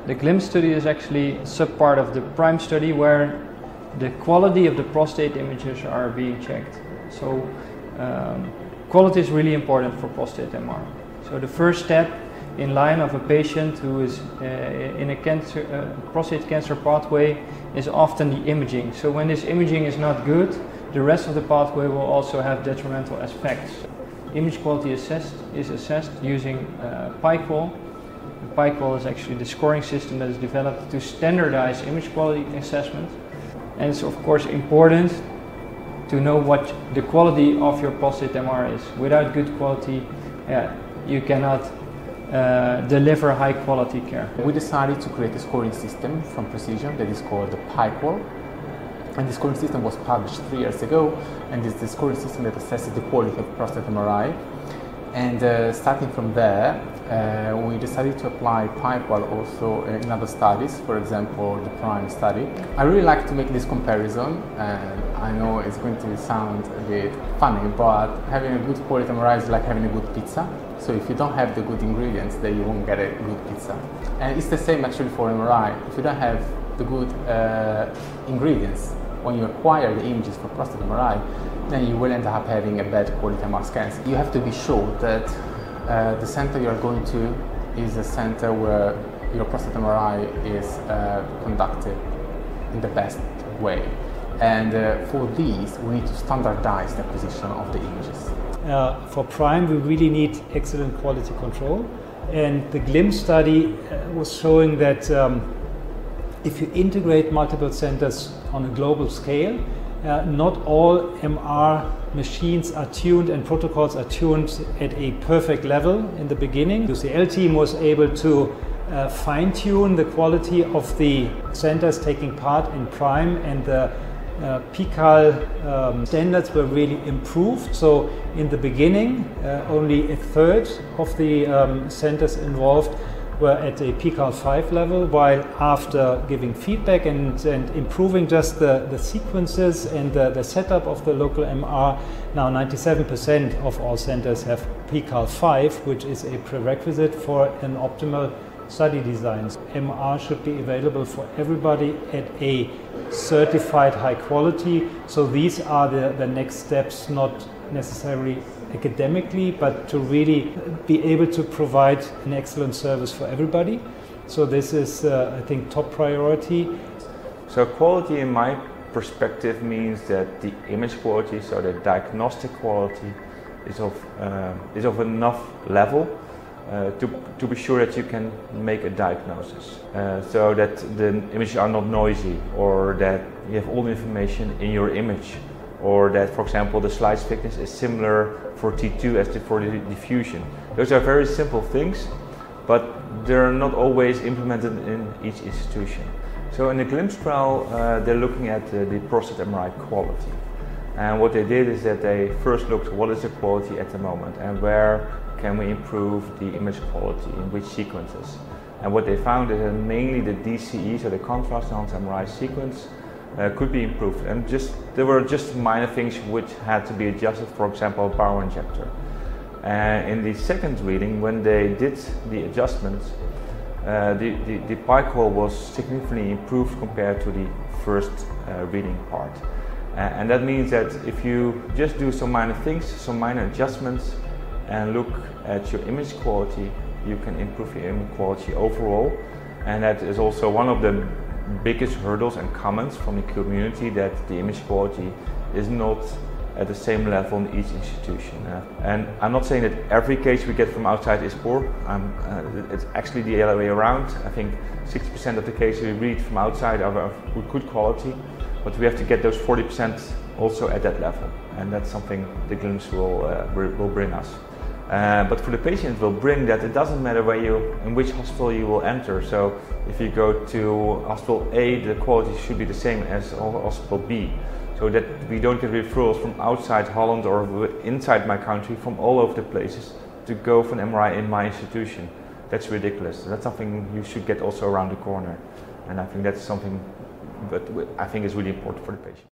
The GLIMS study is actually a sub-part of the PRIME study where the quality of the prostate images are being checked. So quality is really important for prostate MR. So the first step in line of a patient who is in a prostate cancer pathway is often the imaging. So when this imaging is not good, the rest of the pathway will also have detrimental effects. Image quality is assessed using PIQOL. PIQOL is actually the scoring system that is developed to standardize image quality assessment. And it's of course important to know what the quality of your prostate MR is. Without good quality, you cannot deliver high quality care. We decided to create a scoring system from Precision that is called the PIQOL. And the scoring system was published 3 years ago, and it's the scoring system that assesses the quality of prostate MRI. And starting from there, we decided to apply PIQOL also in other studies, for example, the PRIME study. I really like to make this comparison, and I know it's going to sound a bit funny, but having a good quality MRI is like having a good pizza. So if you don't have the good ingredients, then you won't get a good pizza. And it's the same actually for MRI. If you don't have the good ingredients, when you acquire the images for prostate MRI, then you will end up having a bad quality MR scans. You have to be sure that the center you are going to is a center where your prostate MRI is conducted in the best way. And for these, we need to standardize the acquisition of the images. For PRIME, we really need excellent quality control. And the GLIMS study was showing that if you integrate multiple centers on a global scale, not all MR machines are tuned and protocols are tuned at a perfect level in the beginning. The UCL team was able to fine-tune the quality of the centers taking part in PRIME, and the PCAL standards were really improved. So in the beginning, only a third of the centers involved were at a PCAL 5 level, while after giving feedback and improving just the sequences and the setup of the local MR, now 97% of all centers have PCAL 5, which is a prerequisite for an optimal study design. MR should be available for everybody at a certified high quality. So these are the next steps, not necessarily academically, but to really be able to provide an excellent service for everybody. So this is, I think, top priority. So quality in my perspective means that the image quality, so the diagnostic quality, is of enough level to be sure that you can make a diagnosis. So that the images are not noisy, or that you have all the information in your image, or that, for example, the slice thickness is similar for T2 as for the diffusion. Those are very simple things, but they're not always implemented in each institution. So in the GLIMS trial, they're looking at the prostate MRI quality. And what they did is that they first looked what is the quality at the moment and where can we improve the image quality, in which sequences. And what they found is that mainly the DCE, so the contrast enhanced MRI sequence, could be improved, and there were just minor things which had to be adjusted, for example, power injector. In the second reading, when they did the adjustments, the PIQOL was significantly improved compared to the first reading part. And that means that if you just do some minor things, some minor adjustments, and look at your image quality, you can improve your image quality overall. And that is also one of the biggest hurdles and comments from the community, that the image quality is not at the same level in each institution. And I'm not saying that every case we get from outside is poor. It's actually the other way around. I think 60% of the cases we read from outside are of good quality, but we have to get those 40% also at that level. And that's something the GLIMS will bring us. But for the patient, it will bring that it doesn't matter in which hospital you will enter. So if you go to hospital A, the quality should be the same as hospital B, so that we don't get referrals from outside Holland or inside my country from all over the places to go for an MRI in my institution. That's ridiculous. That's something you should get also around the corner. And I think that's something that I think is really important for the patient.